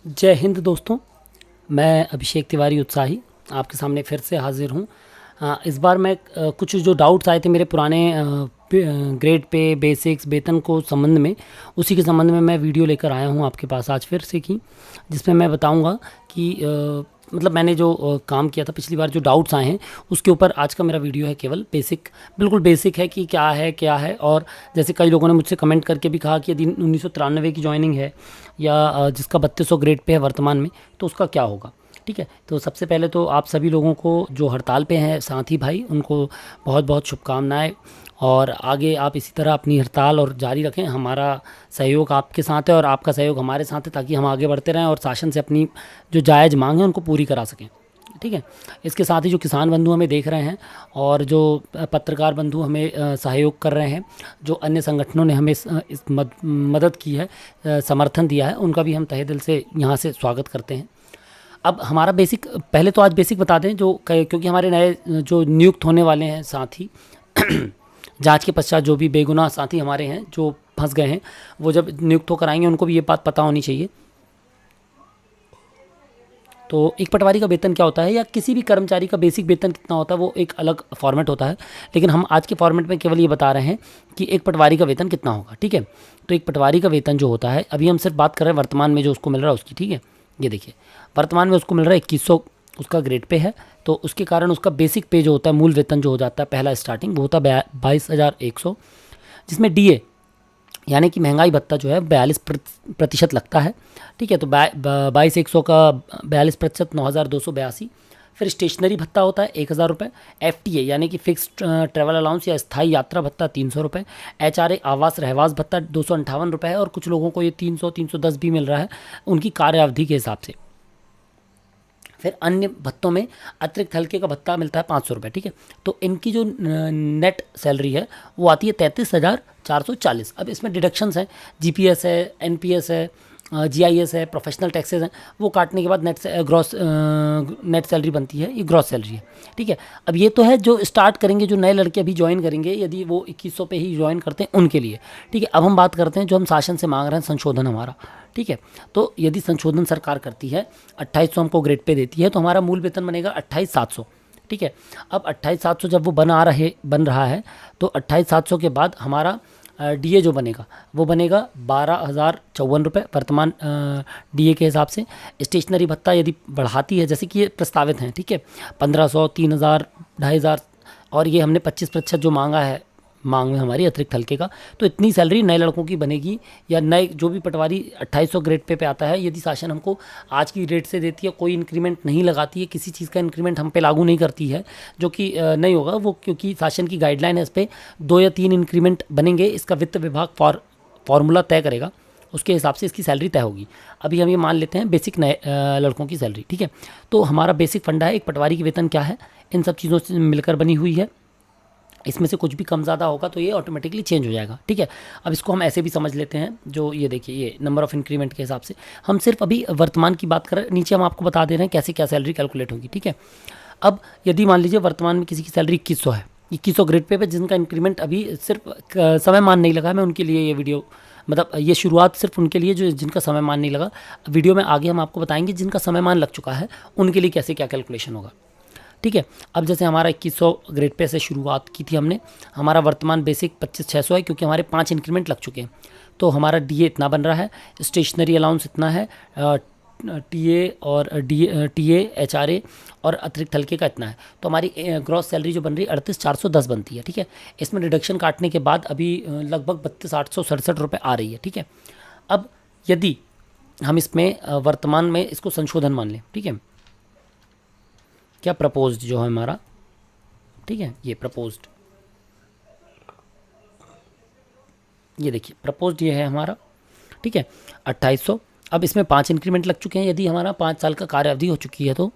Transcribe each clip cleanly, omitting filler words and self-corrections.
जय हिंद दोस्तों। मैं अभिषेक तिवारी उत्साही आपके सामने फिर से हाजिर हूँ। इस बार मैं कुछ जो डाउट्स आए थे मेरे पुराने ग्रेड पे बेसिक्स वेतन को संबंध में, उसी के संबंध में मैं वीडियो लेकर आया हूँ आपके पास आज फिर से की, जिसमें मैं बताऊँगा कि मतलब मैंने जो काम किया था पिछली बार, जो डाउट्स आए हैं उसके ऊपर आज का मेरा वीडियो है। केवल बेसिक, बिल्कुल बेसिक है कि क्या है। और जैसे कई लोगों ने मुझसे कमेंट करके भी कहा कि यदि 1993 की ज्वाइनिंग है या जिसका 3200 ग्रेड पे है वर्तमान में, तो उसका क्या होगा। ठीक है, तो सबसे पहले तो आप सभी लोगों को जो हड़ताल पे हैं साथी भाई, उनको बहुत बहुत शुभकामनाएं। और आगे आप इसी तरह अपनी हड़ताल और जारी रखें। हमारा सहयोग आपके साथ है और आपका सहयोग हमारे साथ है, ताकि हम आगे बढ़ते रहें और शासन से अपनी जो जायज़ मांग है उनको पूरी करा सकें। ठीक है, इसके साथ ही जो किसान बंधु हमें देख रहे हैं और जो पत्रकार बंधु हमें सहयोग कर रहे हैं, जो अन्य संगठनों ने हमें इस मदद की है, समर्थन दिया है, उनका भी हम तहे दिल से यहाँ से स्वागत करते हैं। अब हमारा बेसिक, पहले तो आज बेसिक बता दें जो क्योंकि हमारे नए जो नियुक्त होने वाले हैं साथी जांच के पश्चात जो भी बेगुनाह साथी हमारे हैं जो फंस गए हैं, वो जब नियुक्त होकर आएंगे उनको भी ये बात पता होनी चाहिए। तो एक पटवारी का वेतन क्या होता है या किसी भी कर्मचारी का बेसिक वेतन कितना होता है, वो एक अलग फॉर्मेट होता है। लेकिन हम आज के फॉर्मेट में केवल ये बता रहे हैं कि एक पटवारी का वेतन कितना होगा। ठीक है, तो एक पटवारी का वेतन जो होता है, अभी हम सिर्फ बात कर रहे हैं वर्तमान में जो उसको मिल रहा है उसकी। ठीक है, ये देखिए, वर्तमान में उसको मिल रहा है 2100, उसका ग्रेड पे है। तो उसके कारण उसका बेसिक पे जो होता है, मूल वेतन जो हो जाता है पहला स्टार्टिंग, वो होता है 22,100, जिसमें डीए यानी कि महंगाई भत्ता जो है 42% लगता है। ठीक है, तो 22,100 का 42%, 9,282। फिर स्टेशनरी भत्ता होता है 1,000 रुपये। एफटीए यानी कि फिक्स ट्रैवल अलाउंस या स्थायी यात्रा भत्ता 300 रुपये। एचआरए आवास रहवास भत्ता 258 रुपये है, और कुछ लोगों को ये 300, 310 भी मिल रहा है उनकी कार्य अवधि के हिसाब से। फिर अन्य भत्तों में अतिरिक्त हल्के का भत्ता मिलता है 500 रुपये। ठीक है, तो इनकी जो नेट सैलरी है वो आती है 33,440। अब इसमें डिडक्शंस हैं, जीपीएस है, एनपीएस है, जीआईएस है, प्रोफेशनल टैक्सेस हैं, वो काटने के बाद नेट सैलरी बनती है, ये ग्रॉस सैलरी है। ठीक है, अब ये तो है जो स्टार्ट करेंगे, जो नए लड़के अभी ज्वाइन करेंगे, यदि वो 2100 पे ही ज्वाइन करते हैं उनके लिए। ठीक है, अब हम बात करते हैं जो हम शासन से मांग रहे हैं, संशोधन हमारा। ठीक है, तो यदि संशोधन सरकार करती है, 2800 हमको ग्रेड पे देती है, तो हमारा मूल वेतन बनेगा 28,700। ठीक है, अब 28,700 जब वो बन रहा है, तो 28,700 के बाद हमारा डीए जो बनेगा वो बनेगा 12,054 रुपये वर्तमान डीए के हिसाब से। स्टेशनरी भत्ता यदि बढ़ाती है, जैसे कि ये प्रस्तावित हैं, ठीक है, 1,500, 3,000, 2,500, और ये हमने 25% जो मांगा है मांग में हमारी अतिरिक्त हल्के का, तो इतनी सैलरी नए लड़कों की बनेगी। या नए जो भी पटवारी 2800 ग्रेड पे आता है, यदि शासन हमको आज की रेट से देती है, कोई इंक्रीमेंट नहीं लगाती है, किसी चीज़ का इंक्रीमेंट हम पे लागू नहीं करती है, जो कि नहीं होगा वो, क्योंकि शासन की गाइडलाइन है, इस पर 2 या 3 इंक्रीमेंट बनेंगे, इसका वित्त विभाग फार्मूला तय करेगा, उसके हिसाब से इसकी सैलरी तय होगी। अभी हम ये मान लेते हैं बेसिक नए लड़कों की सैलरी। ठीक है, तो हमारा बेसिक फंडा है, एक पटवारी की वेतन क्या है, इन सब चीज़ों से मिलकर बनी हुई है। इसमें से कुछ भी कम ज़्यादा होगा तो ये ऑटोमेटिकली चेंज हो जाएगा। ठीक है, अब इसको हम ऐसे भी समझ लेते हैं, जो ये देखिए, ये नंबर ऑफ़ इंक्रीमेंट के हिसाब से हम सिर्फ अभी वर्तमान की बात कर रहे हैं, नीचे हम आपको बता दे रहे हैं कैसे क्या सैलरी कैलकुलेट होगी। ठीक है, अब यदि मान लीजिए वर्तमान में किसी की सैलरी 2100 है, 2100 ग्रेड पे जिनका इंक्रीमेंट अभी सिर्फ समय मान नहीं लगा है, मैं उनके लिए ये वीडियो, मतलब ये शुरुआत सिर्फ उनके लिए जो जिनका समय मान नहीं लगा। वीडियो में आगे हम आपको बताएंगे जिनका समय मान लग चुका है उनके लिए कैसे क्या कैलकुलेशन होगा। ठीक है, अब जैसे हमारा 2100 ग्रेड पे से शुरुआत की थी हमने, हमारा वर्तमान बेसिक 25,600 है, क्योंकि हमारे 5 इंक्रीमेंट लग चुके हैं। तो हमारा डीए इतना बन रहा है, स्टेशनरी अलाउंस इतना है, टीए और टीए, एचआरए और अतिरिक्त हल्के का इतना है। तो हमारी ग्रॉस सैलरी जो बन रही है 38,410 बनती है। ठीक है, इसमें डिडक्शन काटने के बाद अभी लगभग 32,867 रुपये आ रही है। ठीक है, अब यदि हम इसमें वर्तमान में इसको संशोधन मान लें, ठीक है, क्या प्रपोज्ड जो है हमारा, ठीक है, ये प्रपोज्ड, ये देखिए प्रपोज्ड ये है हमारा। ठीक है, 2800। अब इसमें 5 इंक्रीमेंट लग चुके हैं, यदि हमारा 5 साल का कार्य अवधि हो चुकी है तो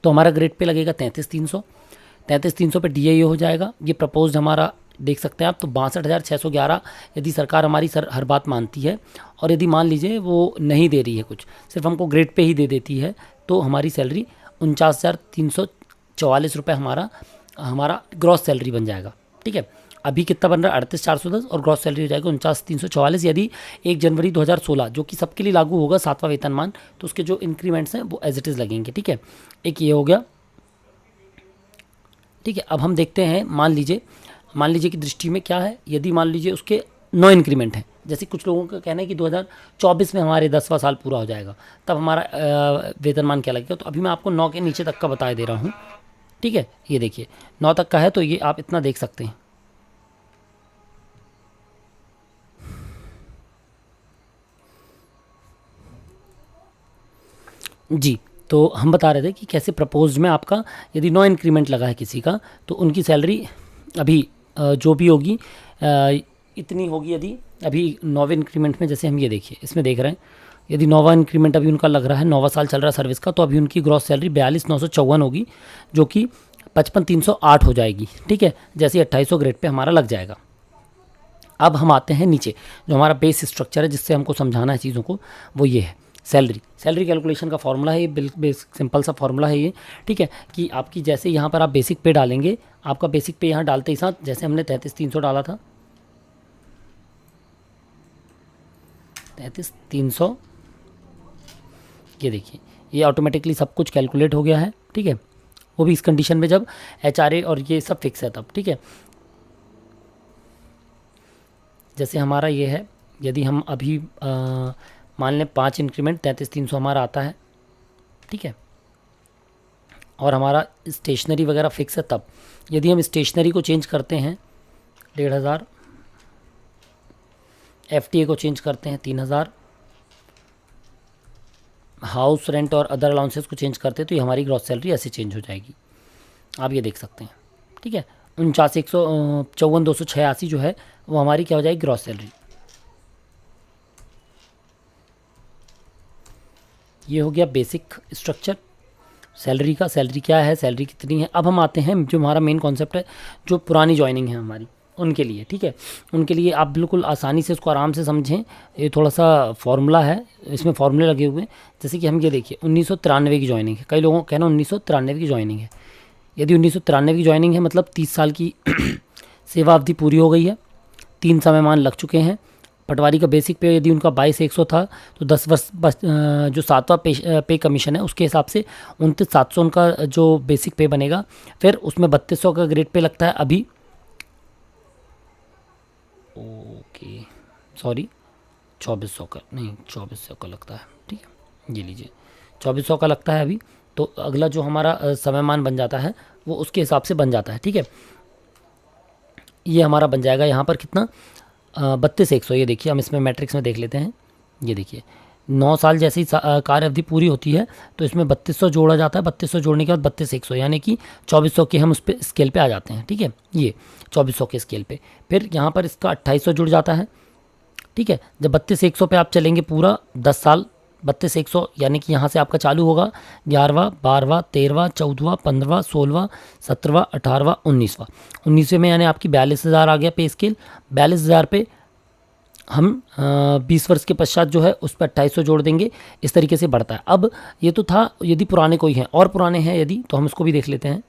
हमारा ग्रेड पे लगेगा 33,300। 33,300 पे डीए हो जाएगा। ये प्रपोज्ड हमारा देख सकते हैं आप, तो 62,611 यदि सरकार हमारी हर बात मानती है, और यदि मान लीजिए वो नहीं दे रही है कुछ, सिर्फ हमको ग्रेड पे ही दे देती है, तो हमारी सैलरी 49,344 रुपये हमारा ग्रॉस सैलरी बन जाएगा। ठीक है, अभी कितना बन रहा है 38,410 और ग्रॉस सैलरी हो जाएगा 49,344। यदि 1 जनवरी 2016 जो कि सबके लिए लागू होगा 7वां वेतनमान, तो उसके जो इंक्रीमेंट्स हैं वो एज इट इज़ लगेंगे। ठीक है, एक ये हो गया। ठीक है, अब हम देखते हैं, मान लीजिए कि दृष्टि में क्या है, यदि मान लीजिए उसके 9 इंक्रीमेंट हैं, जैसे कुछ लोगों का कहना है कि 2024 में हमारे 10वां साल पूरा हो जाएगा, तब हमारा वेतनमान क्या लगेगा। तो अभी मैं आपको 9 के नीचे तक का बता दे रहा हूँ। ठीक है, ये देखिए 9 तक का है, तो ये आप इतना देख सकते हैं। जी, तो हम बता रहे थे कि कैसे प्रपोज्ड में आपका यदि 9 इंक्रीमेंट लगा है किसी का, तो उनकी सैलरी अभी जो भी होगी इतनी होगी। यदि अभी 9वें इंक्रीमेंट में, जैसे हम ये देखिए इसमें देख रहे हैं, यदि 9वां इंक्रीमेंट अभी उनका लग रहा है, 9वां साल चल रहा है सर्विस का, तो अभी उनकी ग्रॉस सैलरी 42,954 होगी, जो कि 55,308 हो जाएगी। ठीक है, जैसे 2800 ग्रेड पे हमारा लग जाएगा। अब हम आते हैं नीचे, जो हमारा बेस स्ट्रक्चर है जिससे हमको समझाना है चीज़ों को, वो ये है सैलरी कैलकुलेशन का फॉर्मूला है ये, बिल्कुल सिंपल सा फॉर्मूला है ये। ठीक है, कि आपकी जैसे यहाँ पर आप बेसिक पे डालेंगे, आपका बेसिक पे यहाँ डालते ही साथ जैसे हमने 33,300 डाला था, 33,300, ये देखिए ये ऑटोमेटिकली सब कुछ कैलकुलेट हो गया है। ठीक है, वो भी इस कंडीशन में जब HRA और ये सब फिक्स है तब। ठीक है, जैसे हमारा ये है, यदि हम अभी मान लें 5 इंक्रीमेंट 33,300 हमारा आता है। ठीक है, और हमारा स्टेशनरी वगैरह फिक्स है तब। यदि हम स्टेशनरी को चेंज करते हैं 1,500, FTA को चेंज करते हैं 3,000, हाउस रेंट और अदर अलाउंसेस को चेंज करते हैं, तो ये हमारी ग्रॉस सैलरी ऐसे चेंज हो जाएगी। आप ये देख सकते हैं। ठीक है, 49,154,286 जो है वो हमारी क्या हो जाएगी, ग्रॉस सैलरी। ये हो गया बेसिक स्ट्रक्चर सैलरी का। सैलरी क्या है, सैलरी कितनी है। अब हम आते हैं जो हमारा मेन कॉन्सेप्ट है, जो पुरानी ज्वाइनिंग है हमारी, उनके लिए। ठीक है, उनके लिए आप बिल्कुल आसानी से इसको आराम से समझें। ये थोड़ा सा फॉर्मूला है, इसमें फॉर्मूले लगे हुए हैं। जैसे कि हम ये देखिए 1993 की ज्वाइनिंग है, कई लोगों का कहना 1993 की ज्वाइनिंग है। यदि 1993 की ज्वाइनिंग है मतलब 30 साल की सेवा अवधि पूरी हो गई है, 3 समयमान लग चुके हैं। पटवारी का बेसिक पे यदि उनका 22,100 था, तो 10 वर्ष जो 7वां पे कमीशन है उसके हिसाब से 29,700 उनका जो बेसिक पे बनेगा। फिर उसमें 3200 का ग्रेड पे लगता है अभी, ओके सॉरी 2400 का नहीं, 2400 का लगता है। ठीक है, ये लीजिए 2400 का लगता है अभी। तो अगला जो हमारा समयमान बन जाता है वो उसके हिसाब से बन जाता है। ठीक है, ये हमारा बन जाएगा यहाँ पर कितना, 32,100। ये देखिए हम इसमें मैट्रिक्स में देख लेते हैं। ये देखिए 9 साल जैसे ही कार्य अवधि पूरी होती है तो इसमें 3200 जोड़ा जाता है। 3200 जोड़ने के बाद 32,100 यानी कि 2400 के हम उस पर स्केल पे आ जाते हैं। ठीक है, ये 2400 के स्केल पे फिर यहाँ पर इसका 2800 जुड़ जाता है। ठीक है, जब 32,100 पे आप चलेंगे पूरा 10 साल, 32,100 यानी कि यहाँ से आपका चालू होगा 11वां 12वां 13वां 14वां 15वां 16वां 17वां 18वां 19वां। 19वें में यानी आपकी 42,000 आ गया पे स्केल। 42,000 पे हम 20 वर्ष के पश्चात जो है उस पर 2800 जोड़ देंगे। इस तरीके से बढ़ता है। अब ये तो था यदि पुराने कोई हैं, और पुराने हैं यदि, तो हम इसको भी देख लेते हैं।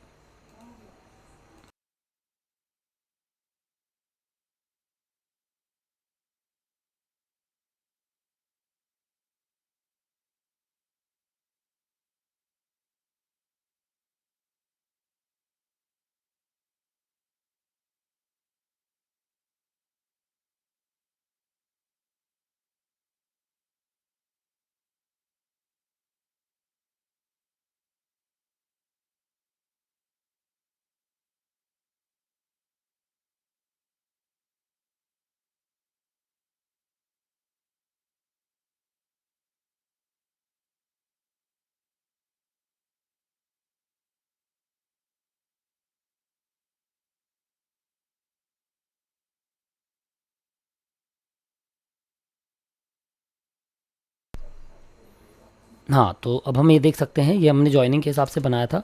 हाँ, तो अब हम ये देख सकते हैं, ये हमने ज्वाइनिंग के हिसाब से बनाया था।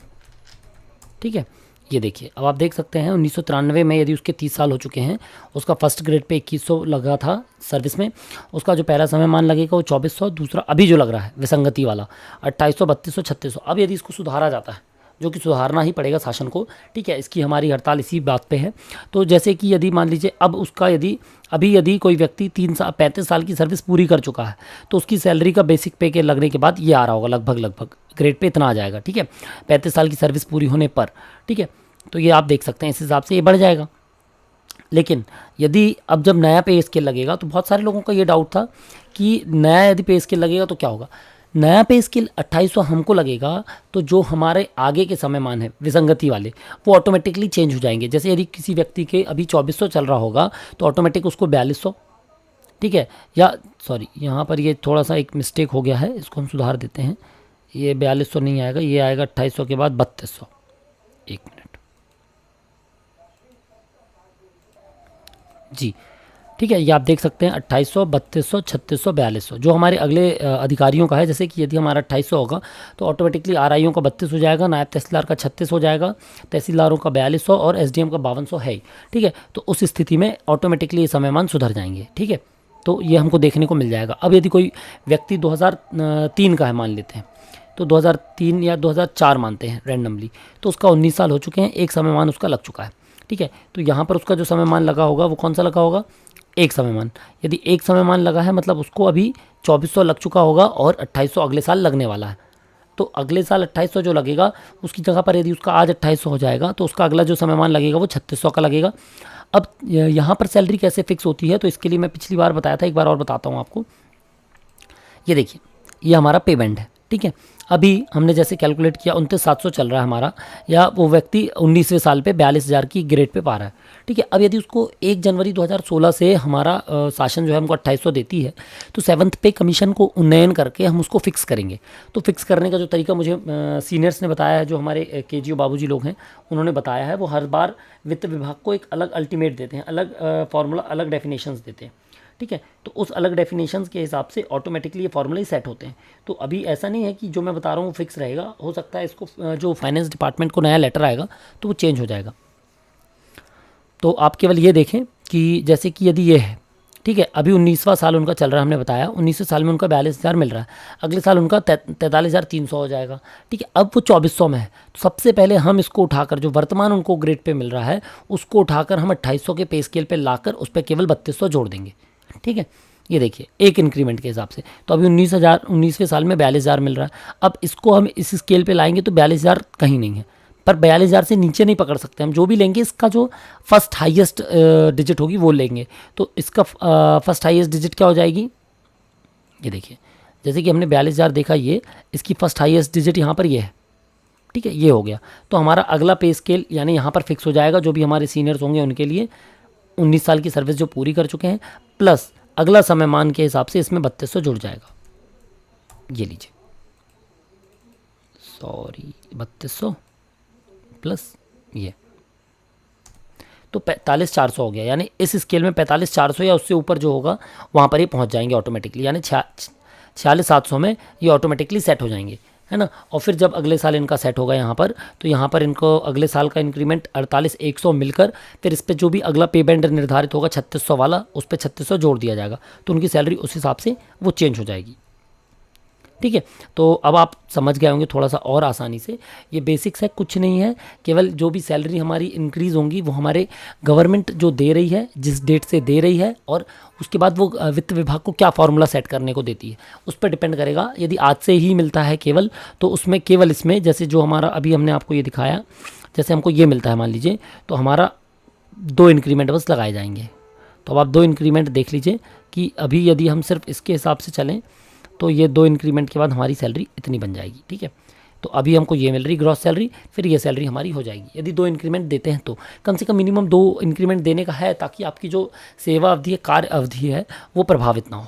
ठीक है, ये देखिए अब आप देख सकते हैं 1993 में यदि उसके 30 साल हो चुके हैं, उसका फर्स्ट ग्रेड पे 2100 लगा था सर्विस में, उसका जो पहला समय मान लगेगा वो 2400, दूसरा अभी जो लग रहा है विसंगति वाला 2800 3200 3600। अब यदि इसको सुधारा जाता है जो कि सुधारना ही पड़ेगा शासन को, ठीक है। इसकी हमारी हड़ताल इसी बात पे है। तो जैसे कि यदि मान लीजिए अब उसका यदि कोई व्यक्ति 35 साल की सर्विस पूरी कर चुका है तो उसकी सैलरी का बेसिक पे के लगने के बाद ये आ रहा होगा, लगभग ग्रेड पे इतना आ जाएगा, ठीक है, 35 साल की सर्विस पूरी होने पर, ठीक है। तो ये आप देख सकते हैं, इस हिसाब से ये बढ़ जाएगा। लेकिन यदि अब जब नया पे स्केल लगेगा तो बहुत सारे लोगों का ये डाउट था कि नया यदि पे स्केल लगेगा तो क्या होगा। नया पे स्केल 2800 हमको लगेगा तो जो हमारे आगे के समय मान है विसंगति वाले वो ऑटोमेटिकली चेंज हो जाएंगे। जैसे यदि किसी व्यक्ति के अभी 2400 चल रहा होगा तो ऑटोमेटिक उसको 4200, ठीक है, या सॉरी यहाँ पर ये थोड़ा सा एक मिस्टेक हो गया है, इसको हम सुधार देते हैं। ये 4200 नहीं आएगा, ये आएगा 2800 के बाद 3200। एक मिनट जी, ठीक है, ये आप देख सकते हैं 2800, 3200, 3600, 4200 जो हमारे अगले अधिकारियों का है। जैसे कि यदि हमारा 2800 होगा तो ऑटोमेटिकली आरआईओ का 32 हो जाएगा, नायब तहसीलदार का 36 हो जाएगा, तहसीलदारों का 4200 और एसडीएम का 5200 है ही, ठीक है। तो उस स्थिति में ऑटोमेटिकली ये समयमान सुधर जाएंगे, ठीक है। तो ये हमको देखने को मिल जाएगा। अब यदि कोई व्यक्ति 2003 का है मान लेते हैं, तो 2003 या 2004 मानते हैं रैंडमली, तो उसका 19 साल हो चुके हैं, एक समयमान उसका लग चुका है, ठीक है। तो यहाँ पर उसका जो समयमान लगा होगा वो कौन सा लगा होगा, एक समयमान। यदि एक समयमान लगा है मतलब उसको अभी 2400 लग चुका होगा और 2800 अगले साल लगने वाला है। तो अगले साल 2800 जो लगेगा उसकी जगह पर यदि उसका आज 2800 हो जाएगा तो उसका अगला जो समयमान लगेगा वो 3600 का लगेगा। अब यहाँ पर सैलरी कैसे फिक्स होती है तो इसके लिए मैं पिछली बार बताया था, एक बार और बताता हूँ आपको। ये देखिए, ये हमारा पे बैंड है, ठीक है। अभी हमने जैसे कैलकुलेट किया 29,700 चल रहा है हमारा, या वो व्यक्ति 19वें साल पे 42,000 की ग्रेड पे पा रहा है, ठीक है। अब यदि उसको 1 जनवरी 2016 से हमारा शासन जो है हमको 2800 देती है तो 7th पे कमीशन को उन्नयन करके हम उसको फिक्स करेंगे। तो फिक्स करने का जो तरीका मुझे सीनियर्स ने बताया है, जो हमारे केजीओ बाबूजी लोग हैं उन्होंने बताया है, वो हर बार वित्त विभाग को एक अलग अल्टीमेट देते हैं, अलग फॉर्मूला, अलग डेफिनेशंस देते हैं, ठीक है। तो उस अलग डेफिनेशंस के हिसाब से ऑटोमेटिकली ये फार्मूले सेट होते हैं। तो अभी ऐसा नहीं है कि जो मैं बता रहा हूँ फिक्स रहेगा, हो सकता है इसको जो फाइनेंस डिपार्टमेंट को नया लेटर आएगा तो वो चेंज हो जाएगा। तो आप केवल ये देखें कि जैसे कि यदि ये है, ठीक है, अभी 19वां साल उनका चल रहा है, हमने बताया 19वें साल में उनका 42,000 मिल रहा है, अगले साल उनका 43,300 हो जाएगा, ठीक है। अब वो 2400 में है, तो सबसे पहले हम इसको उठाकर जो वर्तमान उनको ग्रेड पे मिल रहा है उसको उठाकर हम 2800 के पे स्केल पे लाकर उस पर केवल 3200 जोड़ देंगे, ठीक है। ये देखिए एक इंक्रीमेंट के हिसाब से, तो अभी 19वें साल में 42,000 मिल रहा है। अब इसको हम इस स्केल पे लाएंगे तो 42,000 कहीं नहीं है, पर 42,000 से नीचे नहीं पकड़ सकते हम। जो भी लेंगे इसका जो फर्स्ट हाईएस्ट डिजिट होगी वो लेंगे। तो इसका फर्स्ट हाईएस्ट डिजिट क्या हो जाएगी, ये देखिए, जैसे कि हमने 42,000 देखा, ये इसकी फर्स्ट हाईएस्ट डिजिट यहाँ पर ये है, ठीक है, ये हो गया। तो हमारा अगला पे स्केल यानी यहाँ पर फिक्स हो जाएगा, जो भी हमारे सीनियर्स होंगे उनके लिए 19 साल की सर्विस जो पूरी कर चुके हैं, प्लस अगला समय मान के हिसाब से इसमें 3200 जुड़ जाएगा। ये लीजिए, सॉरी 3200 प्लस ये, तो 45,400 हो गया। यानी इस स्केल में 45,400 या उससे ऊपर जो होगा वहाँ पर ये पहुँच जाएंगे ऑटोमेटिकली, यानी 46,700 में ये ऑटोमेटिकली सेट हो जाएंगे, है ना। और फिर जब अगले साल इनका सेट होगा यहाँ पर, तो यहाँ पर इनको अगले साल का इंक्रीमेंट 48,100 मिलकर फिर इस पर जो भी अगला पे बैंड निर्धारित होगा 3600 वाला, उस पर 3600 जोड़ दिया जाएगा, तो उनकी सैलरी उस हिसाब से वो चेंज हो जाएगी, ठीक है। तो अब आप समझ गए होंगे थोड़ा सा और आसानी से। ये बेसिक्स है, कुछ नहीं है, केवल जो भी सैलरी हमारी इंक्रीज़ होंगी वो हमारे गवर्नमेंट जो दे रही है, जिस डेट से दे रही है, और उसके बाद वो वित्त विभाग को क्या फार्मूला सेट करने को देती है उस पर डिपेंड करेगा। यदि आज से ही मिलता है केवल, तो उसमें केवल इसमें जैसे जो हमारा अभी हमने आपको ये दिखाया, जैसे हमको ये मिलता है मान लीजिए, तो हमारा 2 इंक्रीमेंट बस लगाए जाएंगे। तो अब आप 2 इंक्रीमेंट देख लीजिए कि अभी यदि हम सिर्फ इसके हिसाब से चलें तो ये 2 इंक्रीमेंट के बाद हमारी सैलरी इतनी बन जाएगी, ठीक है। तो अभी हमको ये मिल रही ग्रॉस सैलरी, फिर ये सैलरी हमारी हो जाएगी। यदि 2 इंक्रीमेंट देते हैं तो कम से कम मिनिमम 2 इंक्रीमेंट देने का है, ताकि आपकी जो सेवा अवधि है, कार्य अवधि है, वो प्रभावित ना हो।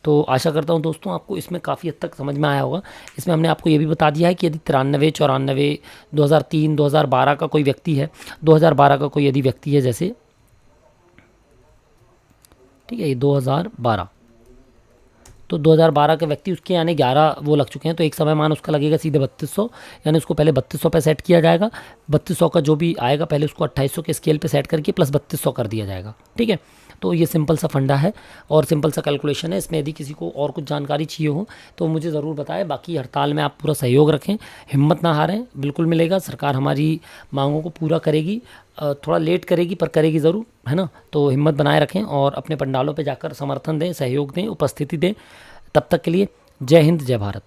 तो आशा करता हूँ दोस्तों आपको इसमें काफ़ी हद तक समझ में आया होगा। इसमें हमने आपको ये भी बता दिया है कि यदि 93, 94, 2003, 2012 का कोई व्यक्ति है, 2012 का कोई यदि व्यक्ति है जैसे, ठीक है, ये 2012, तो 2012 के व्यक्ति उसके यानी 11 वो लग चुके हैं, तो एक समय मान उसका लगेगा सीधे 3200, यानी उसको पहले 3200 पे सेट किया जाएगा। 3200 का जो भी आएगा पहले उसको 2800 के स्केल पे सेट करके प्लस 3200 कर दिया जाएगा, ठीक है। तो ये सिंपल सा फंडा है और सिंपल सा कैलकुलेशन है। इसमें यदि किसी को और कुछ जानकारी चाहिए हो तो मुझे ज़रूर बताएं। बाकी हड़ताल में आप पूरा सहयोग रखें, हिम्मत ना हारें, बिल्कुल मिलेगा। सरकार हमारी मांगों को पूरा करेगी, थोड़ा लेट करेगी पर करेगी ज़रूर, है ना। तो हिम्मत बनाए रखें और अपने पंडालों पे जाकर समर्थन दें, सहयोग दें, उपस्थिति दें। तब तक के लिए जय हिंद, जय भारत।